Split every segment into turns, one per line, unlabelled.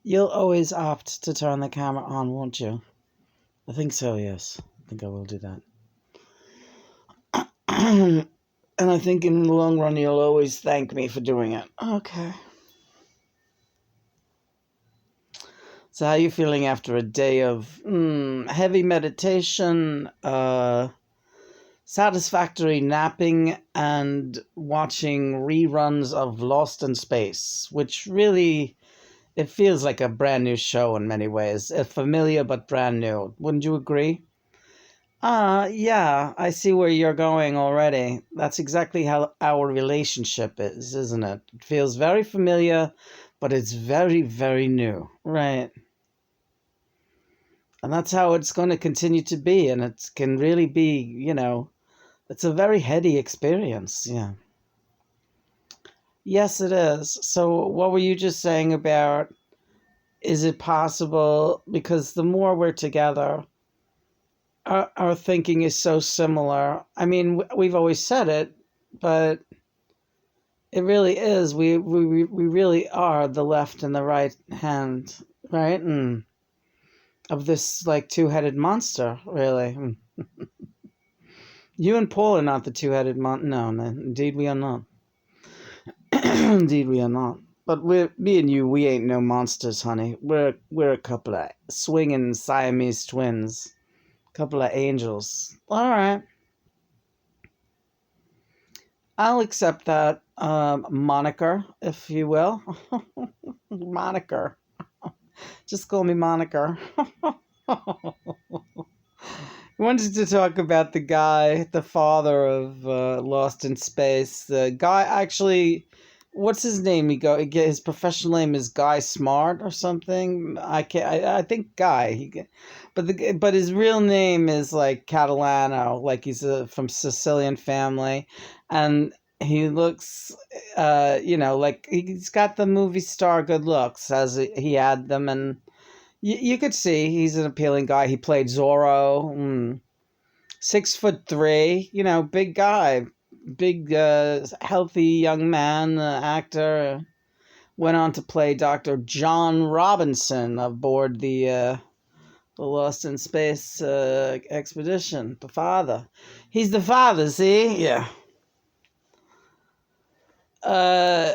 You'll always opt to turn the camera on, won't you? I think so, yes. I think I will do that. And I think in the long run, you'll always thank me for doing it. Okay. So how are you feeling after a day of heavy meditation, satisfactory napping, and watching reruns of Lost in Space, which really, it feels like a brand new show in many ways. Familiar but brand new. Wouldn't you agree? Yeah, I see where you're going already. That's exactly how our relationship is, isn't it? It feels very familiar, but it's very, very new. Right. And that's how it's going to continue to be. And it can really be, it's a very heady experience. Yeah. Yes, it is. So, what were you just saying about is it possible? Because the more we're together, our thinking is so similar. I mean, we've always said it, but it really is. We really are the left and the right hand, right? And of this like two-headed monster, really. You and Paul are not the two-headed monster. No, no, indeed we are not. Indeed we are not. But me and you, we ain't no monsters, honey. We're a couple of swinging Siamese twins, couple of angels. All right, I'll accept that moniker, if you will. Moniker. Just call me moniker. We wanted to talk about the guy, the father of Lost in Space. The guy actually, what's his name? His professional name is Guy Smart or something. I can't. I think Guy. But his real name is like Catalano, like he's from Sicilian family, and he looks, like he's got the movie star good looks as he had them, and you could see he's an appealing guy. He played Zorro. 6'3", big guy, big, healthy young man, actor. Went on to play Dr. John Robinson aboard the Lost in Space expedition. The father. He's the father, see? Yeah. Uh,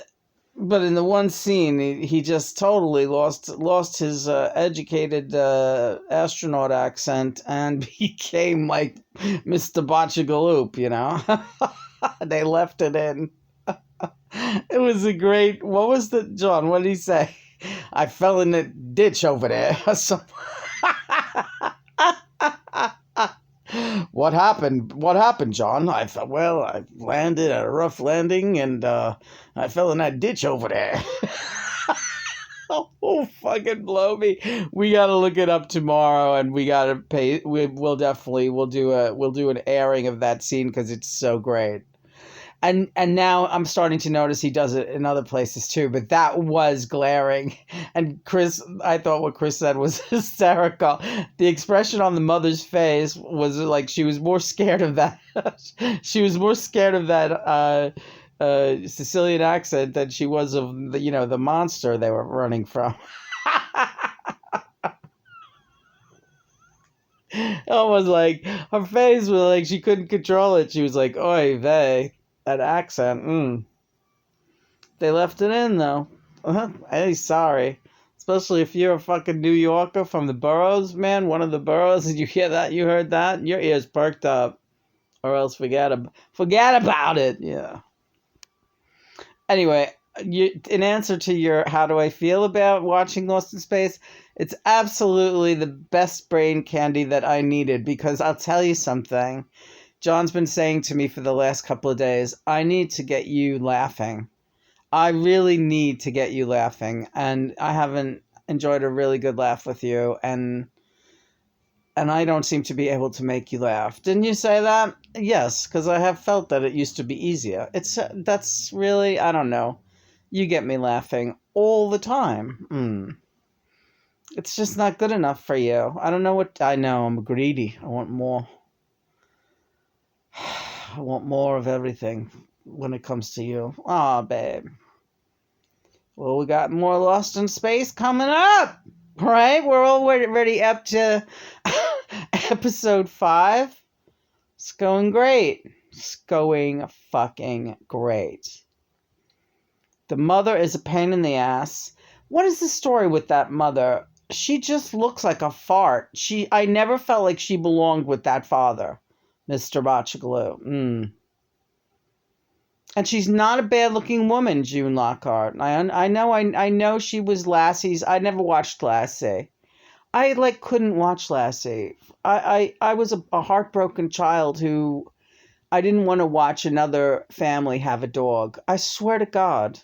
but in the one scene, he just totally lost his educated astronaut accent and became like Mr. Botchagaloop, They left it in. It was a great. What was the John? What did he say? I fell in the ditch over there. What happened? What happened, John? I landed at a rough landing and I fell in that ditch over there. Oh, fucking blow me. We gotta look it up tomorrow and we gotta pay. We'll definitely we'll do an airing of that scene because it's so great. And now I'm starting to notice he does it in other places too, but that was glaring. And I thought what Chris said was hysterical. The expression on the mother's face was like she was more scared of that. She was more scared of that Sicilian accent than she was of the monster they were running from. Almost like her face was like she couldn't control it. She was like, "Oy vey." That accent. They left it in though. Hey, sorry. Especially if you're a fucking New Yorker from the boroughs, man, one of the boroughs, and you heard that, your ears perked up. Or else forget about it. Yeah. Anyway, in answer to your how do I feel about watching Lost in Space, it's absolutely the best brain candy that I needed because I'll tell you something. John's been saying to me for the last couple of days, I need to get you laughing. I really need to get you laughing, and I haven't enjoyed a really good laugh with you, and I don't seem to be able to make you laugh. Didn't you say that? Yes, because I have felt that it used to be easier. That's really, I don't know. You get me laughing all the time. It's just not good enough for you. I don't know what I know. I'm greedy. I want more. I want more of everything when it comes to you. Aw, babe. Well, we got more Lost in Space coming up, right? We're already up to episode 5. It's going great. It's going fucking great. The mother is a pain in the ass. What is the story with that mother? She just looks like a fart. I never felt like she belonged with that father, Mr. Botchagaloo. And she's not a bad-looking woman, June Lockhart. I know she was Lassie's. I never watched Lassie. I couldn't watch Lassie. I was a heartbroken child who I didn't want to watch another family have a dog. I swear to God,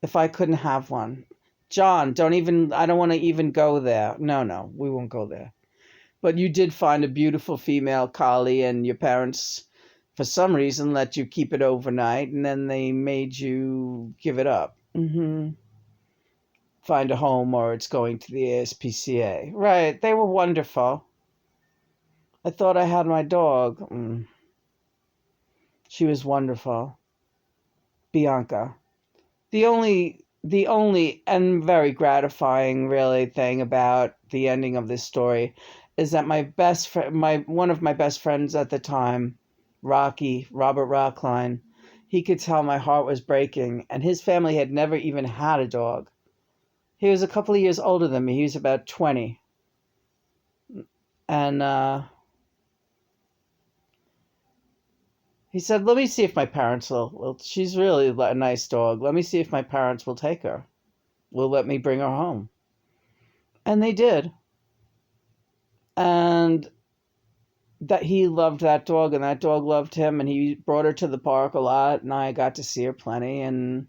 if I couldn't have one. John, I don't want to even go there. No, we won't go there. But you did find a beautiful female collie, and your parents, for some reason, let you keep it overnight, and then they made you give it up. Find a home, or it's going to the ASPCA. Right, they were wonderful. I thought I had my dog. She was wonderful. Bianca. The only and very gratifying really thing about the ending of this story is that my best friend, one of my best friends at the time, Robert Rockline, he could tell my heart was breaking, and his family had never even had a dog. He was a couple of years older than me. He was about 20. And he said, let me see if my parents will. She's really a nice dog. Let me see if my parents will take her. Will let me bring her home. And they did. And that he loved that dog, and that dog loved him, and he brought her to the park a lot, and I got to see her plenty, and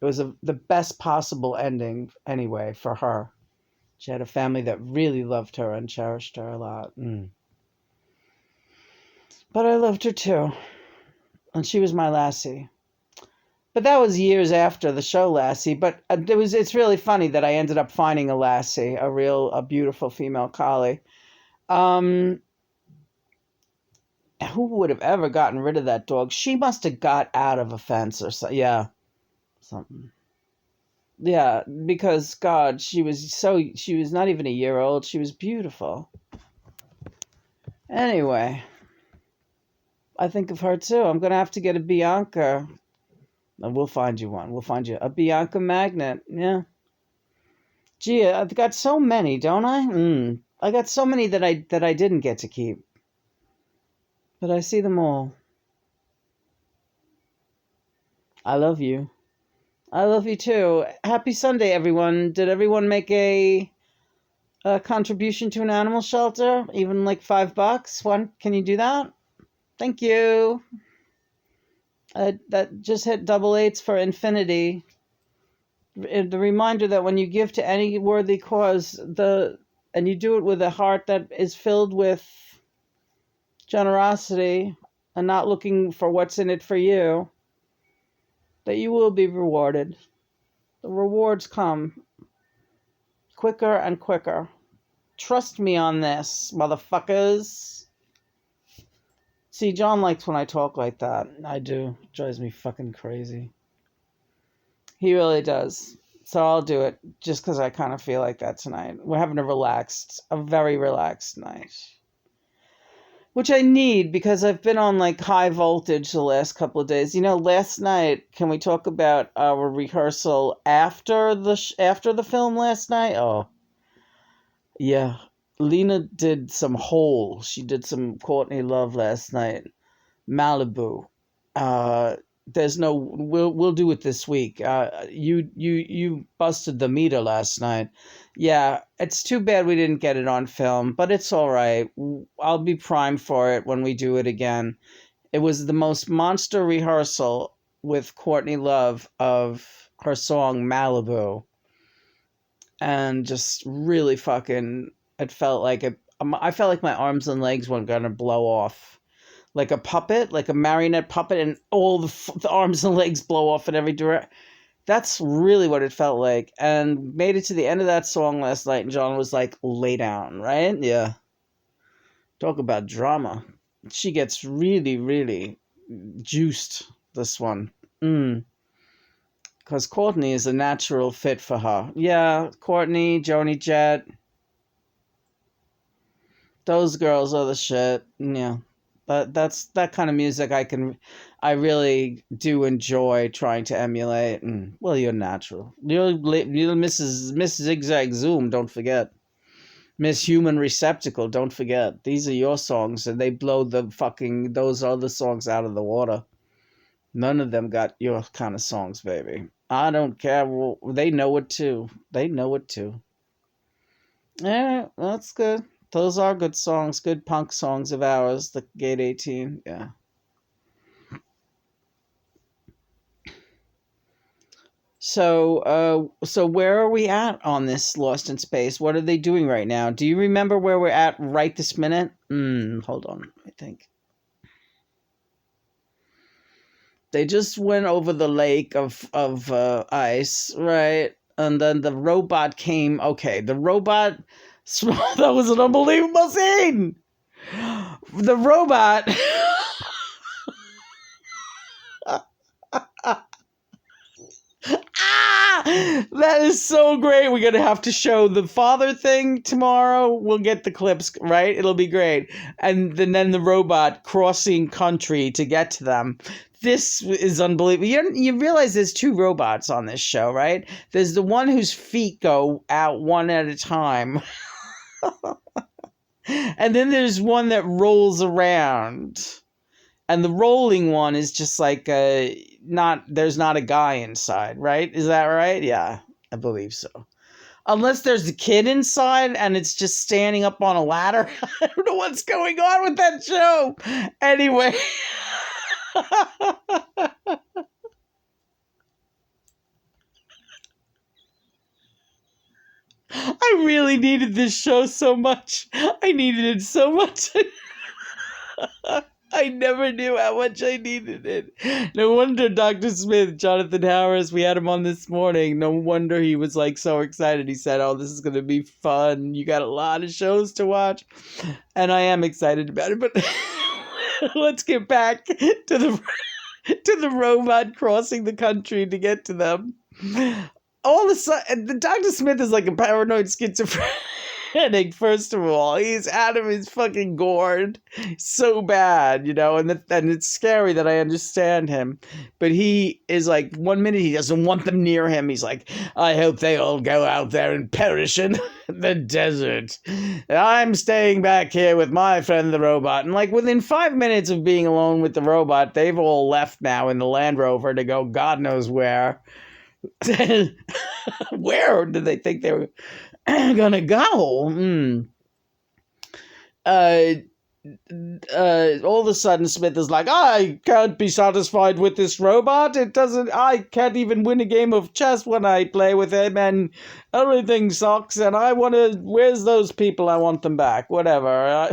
it was the best possible ending anyway for her. She had a family that really loved her and cherished her a lot. But I loved her too. And she was my Lassie. But that was years after the show Lassie. But it's really funny that I ended up finding a Lassie, a beautiful female collie. Who would have ever gotten rid of that dog? She must have got out of a fence or something. Yeah, something. Yeah, because God, she was not even a year old. She was beautiful. Anyway, I think of her too. I'm gonna have to get a Bianca. We'll find you one. We'll find you a Bianca magnet. Yeah. Gee, I've got so many, don't I? I got so many that I didn't get to keep. But I see them all. I love you. I love you too. Happy Sunday, everyone. Did everyone make a contribution to an animal shelter? Even like $5? Can you do that? Thank you. That just hit double eights for infinity. The reminder that when you give to any worthy cause, and you do it with a heart that is filled with generosity and not looking for what's in it for you, that you will be rewarded. The rewards come quicker and quicker. Trust me on this, motherfuckers. See, John likes when I talk like that. I do. It drives me fucking crazy. He really does. So I'll do it just because I kind of feel like that tonight. We're having a very relaxed night. Which I need because I've been on like high voltage the last couple of days. Last night, can we talk about our rehearsal after the film last night? Oh, yeah. Lena did some Hole. She did some Courtney Love last night. Malibu. There's no. We'll do it this week. You busted the meter last night. Yeah, it's too bad we didn't get it on film, but it's all right. I'll be primed for it when we do it again. It was the most monster rehearsal with Courtney Love of her song Malibu, and just really fucking. It felt like it. I felt like my arms and legs weren't gonna blow off. Like a puppet, like a marionette puppet, and all the arms and legs blow off in every direction. That's really what it felt like. And made it to the end of that song last night, and John was like, lay down, right? Yeah. Talk about drama. She gets really, really juiced, this one. because Courtney is a natural fit for her. Yeah, Courtney, Joni Jett, those girls are the shit. Yeah, but that's that kind of music I really do enjoy trying to emulate. And well, you're natural. You're Miss Zigzag Zoom. Don't forget. Miss Human Receptacle, don't forget. These are your songs, and they blow those other songs out of the water. None of them got your kind of songs, baby. I don't care. Well, they know it too. They know it too. Yeah, that's good. Those are good songs, good punk songs of ours, the Gate 18. Yeah. So where are we at on this Lost in Space? What are they doing right now? Do you remember where we're at right this minute? Hold on, I think. They just went over the lake of ice, right? And then the robot came. Okay, the robot. That was an unbelievable scene. The robot. That is so great. We're gonna have to show the father thing tomorrow. We'll get the clips, right? It'll be great. And then the robot crossing country to get to them. This is unbelievable. You realize there's two robots on this show, right? There's the one whose feet go out one at a time. And then there's one that rolls around. And the rolling one is just like there's not a guy inside, right? Is that right? Yeah, I believe so. Unless there's a kid inside and it's just standing up on a ladder. I don't know what's going on with that show. Anyway. I really needed this show so much. I needed it so much. I never knew how much I needed it. No wonder Dr. Smith, Jonathan Harris, we had him on this morning. No wonder he was like so excited. He said, "Oh, this is going to be fun. You got a lot of shows to watch." And I am excited about it. But let's get back to the robot crossing the country to get to them. All of a sudden, the Dr. Smith is like a paranoid schizophrenic, first of all. He's out of his fucking gourd so bad, and it's scary that I understand him. But he is like, 1 minute he doesn't want them near him. He's like, I hope they all go out there and perish in the desert. I'm staying back here with my friend the robot. And like within 5 minutes of being alone with the robot, they've all left now in the Land Rover to go God knows where. Where did they think they were gonna go? All of a sudden Smith is like, I can't be satisfied with this robot. I can't even win a game of chess when I play with him, and everything sucks, and where's those people? I want them back. Whatever.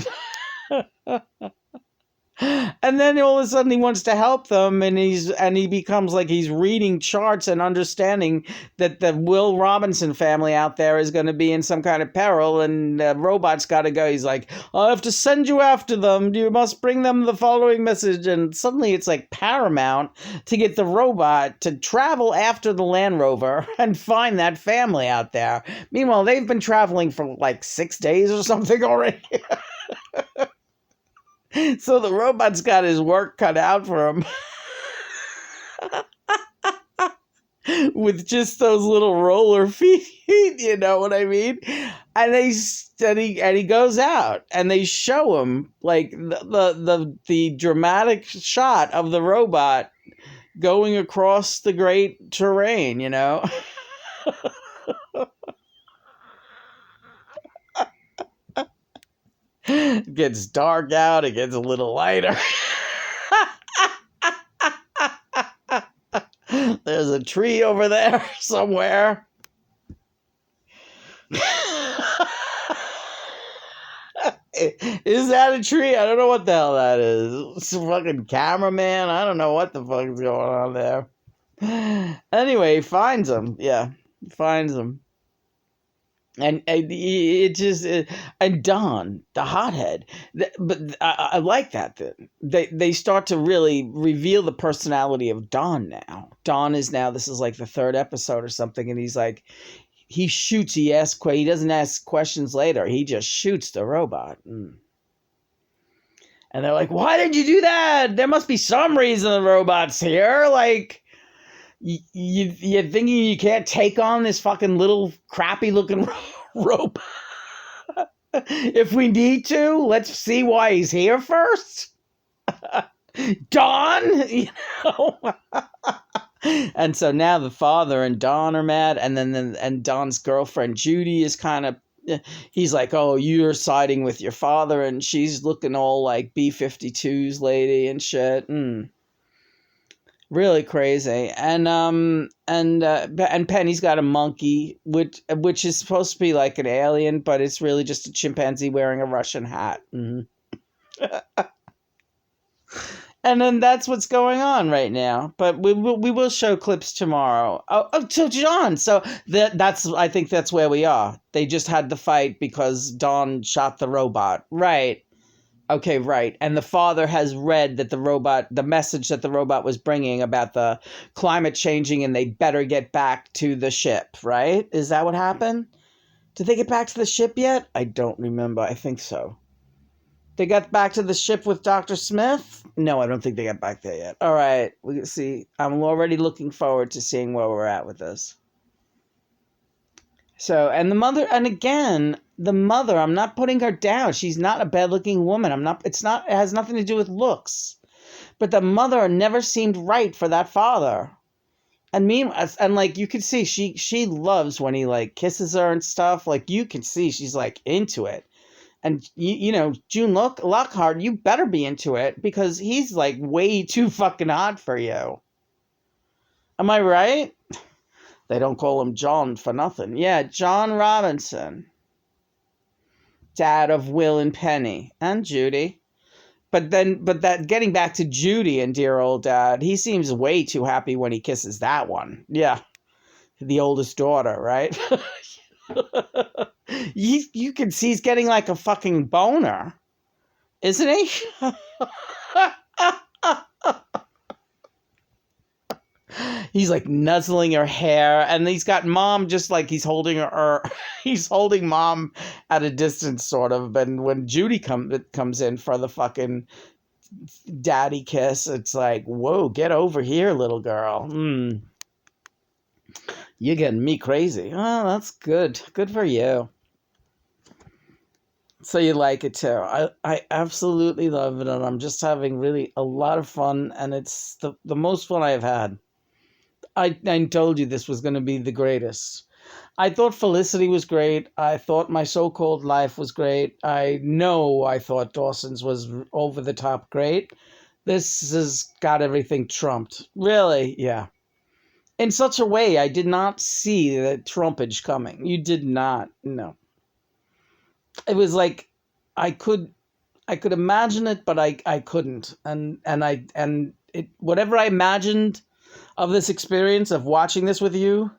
And then all of a sudden he wants to help them, and he becomes like he's reading charts and understanding that the Will Robinson family out there is going to be in some kind of peril, and the robot's got to go. He's like, I have to send you after them. You must bring them the following message. And suddenly it's like paramount to get the robot to travel after the Land Rover and find that family out there. Meanwhile, they've been traveling for like 6 days or something already. So the robot's got his work cut out for him. With just those little roller feet, you know what I mean? And he goes out, and they show him like the dramatic shot of the robot going across the great terrain, It gets dark out, it gets a little lighter. There's a tree over there somewhere. Is that a tree? I don't know what the hell that is. It's a fucking cameraman. I don't know what the fuck is going on there. Anyway, he finds him. Yeah, he finds him. And it just and Don, the hothead, but I like that. They start to really reveal the personality of Don now. Don is now, this is like the third episode or something, and he's like, he shoots. He doesn't ask questions later. He just shoots the robot. And they're like, why did you do that? There must be some reason the robot's here. Like, you're thinking you can't take on this fucking little crappy looking robot? If we need to, let's see why he's here first. Don, And so now the father and Don are mad, and then Don's girlfriend Judy is kind of, he's like, oh, you're siding with your father, and she's looking all like B-52s lady and shit. Really crazy. And Penny's got a monkey, which is supposed to be like an alien, but it's really just a chimpanzee wearing a Russian hat. And then that's what's going on right now. But we will show clips tomorrow. To John. So I think that's where we are. They just had the fight because Don shot the robot. Right. Okay, right. And the father has read that the message that the robot was bringing about the climate changing, and they better get back to the ship, right? Is that what happened? Did they get back to the ship yet? I don't remember. I think so. They got back to the ship with Dr. Smith? No, I don't think they got back there yet. All right. We can see. I'm already looking forward to seeing where we're at with this. So, and the mother, and again, the mother, I'm not putting her down. She's not a bad-looking woman. It has nothing to do with looks. But the mother never seemed right for that father. And like, you can see, she loves when he, like, kisses her and stuff. Like, you can see she's, like, into it. And, June Lockhart, you better be into it, because he's, like, way too fucking hot for you. Am I right? They don't call him John for nothing. Yeah, John Robinson. Dad of Will and Penny. And Judy. But that getting back to Judy and dear old dad, he seems way too happy when he kisses that one. Yeah. The oldest daughter, right? You can see he's getting like a fucking boner. Isn't he? He's like nuzzling her hair, and he's got mom just like he's holding her. He's holding mom at a distance, sort of. But when Judy comes in for the fucking daddy kiss, it's like, whoa, get over here, little girl. You're getting me crazy. Oh, that's good. Good for you. So you like it too. I absolutely love it, and I'm just having really a lot of fun, and it's the most fun I've had. I told you this was going to be the greatest. I thought Felicity was great. I thought My So-Called Life was great. I thought Dawson's was over the top great. This has got everything trumped. Really? Yeah. In such a way, I did not see the trumpage coming. You did not. No. It was like I could imagine it, but I couldn't. And whatever I imagined of this experience of watching this with you,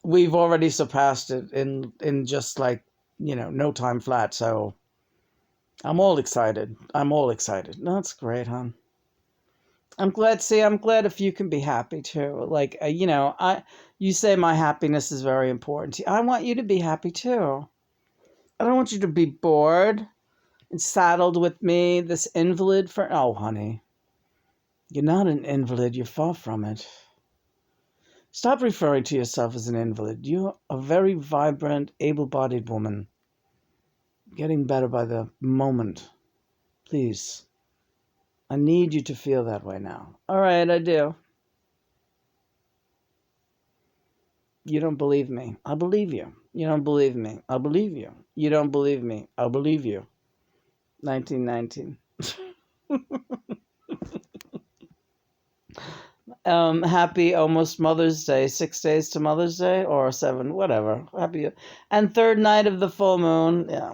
we've already surpassed it in just like, no time flat. So I'm all excited. No, that's great, hon. I'm glad if you can be happy too. Like, you say my happiness is very important to you. I want you to be happy too. I don't want you to be bored and saddled with me, this invalid oh, honey. You're not an invalid. You're far from it. Stop referring to yourself as an invalid. You're a very vibrant, able-bodied woman. Getting better by the moment. Please. I need you to feel that way now. All right, I do. You don't believe me. I believe you. You don't believe me. I believe you. You don't believe me. I believe you. 1919. Happy almost Mother's Day. 6 days to Mother's Day, or 7, whatever. Happy. And third night of the full moon. Yeah.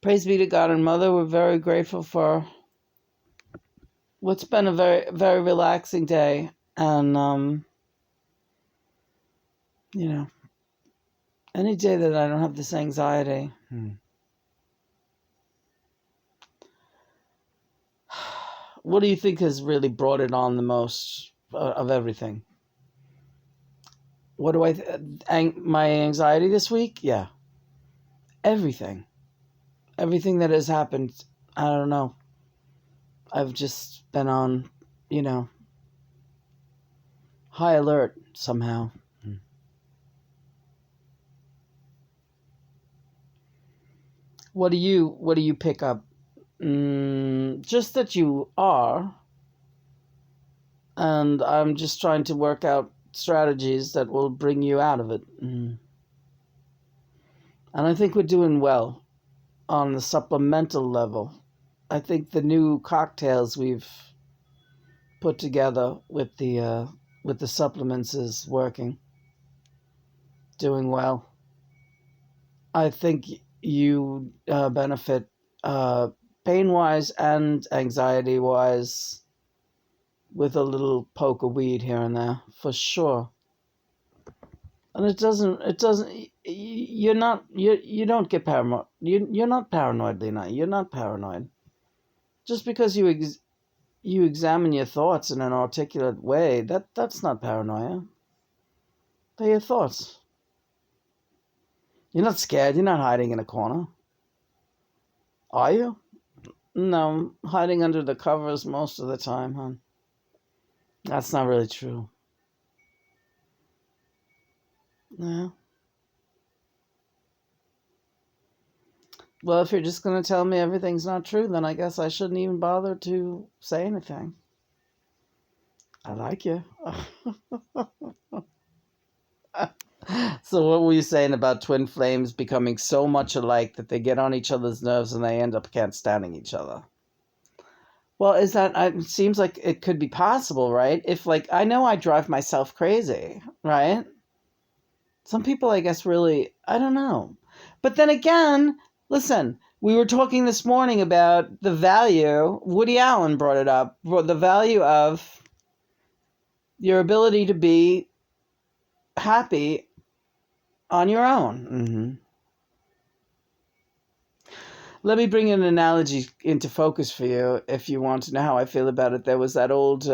Praise be to God and Mother. We're very grateful for what's been a very, very relaxing day. And, Any day that I don't have this anxiety. What do you think has really brought it on the most of everything? What do my anxiety this week? Yeah. Everything. Everything that has happened. I don't know. I've just been on, high alert somehow. What do you pick up? Just that you are, and I'm just trying to work out strategies that will bring you out of it. And I think we're doing well on the supplemental level. I think the new cocktails we've put together with the supplements is working, doing well. I think you benefit pain-wise and anxiety-wise with a little poke of weed here and there, for sure. And it doesn't, you don't get paranoid. You're not paranoid, Lena. You're not paranoid. Just because you examine your thoughts in an articulate way, that's not paranoia. They're your thoughts. You're not scared. You're not hiding in a corner. Are you? No, I'm hiding under the covers most of the time, hon. That's not really true. Yeah. Well, if you're just going to tell me everything's not true, then I guess I shouldn't even bother to say anything. I like you. So what were you saying about twin flames becoming so much alike that they get on each other's nerves and they end up can't standing each other? Well, it seems like it could be possible, right? If, like, I know I drive myself crazy, right? Some people, I guess, really, I don't know. But then again, listen, we were talking this morning about the value, Woody Allen brought it up, the value of your ability to be happy on your own. Let me bring an analogy into focus for you if you want to know how I feel about it. There was that old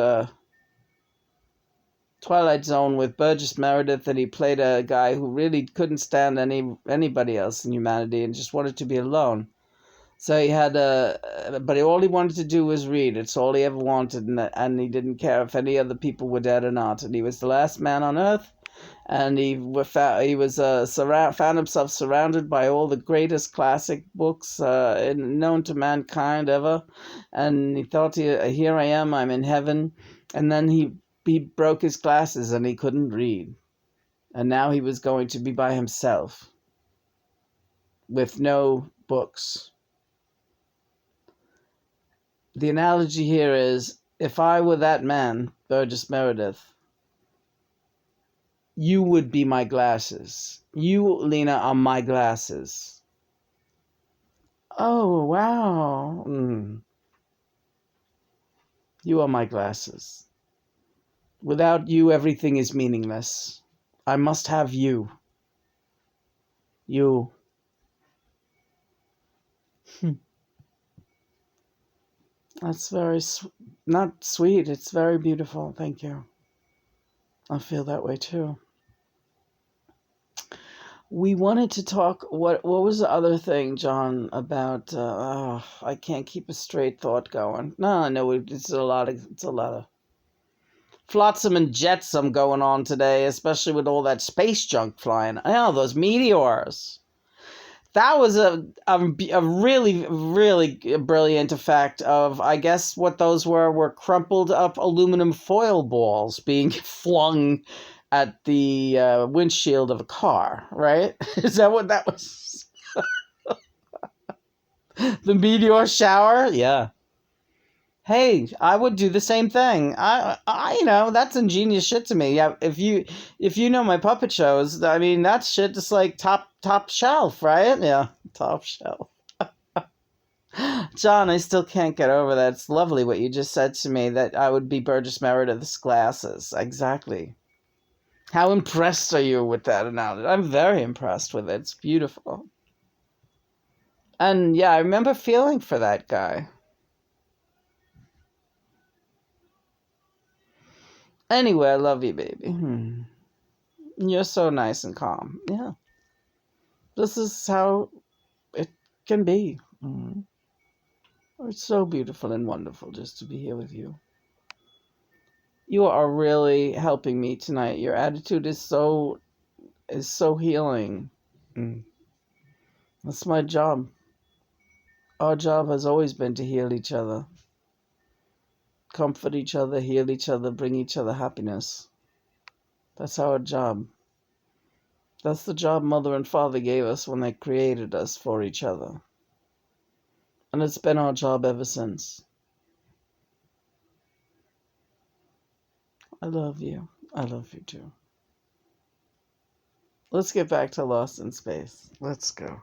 Twilight Zone with Burgess Meredith, and he played a guy who really couldn't stand anybody else in humanity and just wanted to be alone. So he had all he wanted to do was read. It's all he ever wanted, and he didn't care if any other people were dead or not. And he was the last man on Earth, and he found himself surrounded by all the greatest classic books known to mankind ever, and he thought, here I am, I'm in heaven. And then he broke his glasses and he couldn't read, and now he was going to be by himself with no books. The analogy here is, if I were that man, Burgess Meredith, you would be my glasses. You, Lena, are my glasses. Oh, wow. You are my glasses. Without you, everything is meaningless. I must have you. You. That's very, not sweet, it's very beautiful. Thank you. I feel that way too. We wanted to talk, what was the other thing, John, about, I can't keep a straight thought going. No, it's a lot of flotsam and jetsam going on today, especially with all that space junk flying. Oh, those meteors. That was a really, really brilliant effect of, I guess what those were crumpled up aluminum foil balls being flung at the windshield of a car, right? Is that what that was? The meteor shower? Yeah. Hey, I would do the same thing. That's ingenious shit to me. Yeah, if you know my puppet shows, I mean, that shit is like top shelf, right? Yeah, top shelf. John, I still can't get over that. It's lovely what you just said to me, that I would be Burgess Meredith's glasses. Exactly. How impressed are you with that analogy? I'm very impressed with it. It's beautiful. And yeah, I remember feeling for that guy. Anyway, I love you, baby. You're so nice and calm. Yeah. This is how it can be. It's so beautiful and wonderful just to be here with you. You are really helping me tonight. Your attitude is so healing. That's my job. Our job has always been to heal each other, comfort each other, heal each other, bring each other happiness. That's our job. That's the job Mother and Father gave us when they created us for each other. And it's been our job ever since. I love you. I love you too. Let's get back to Lost in Space. Let's go.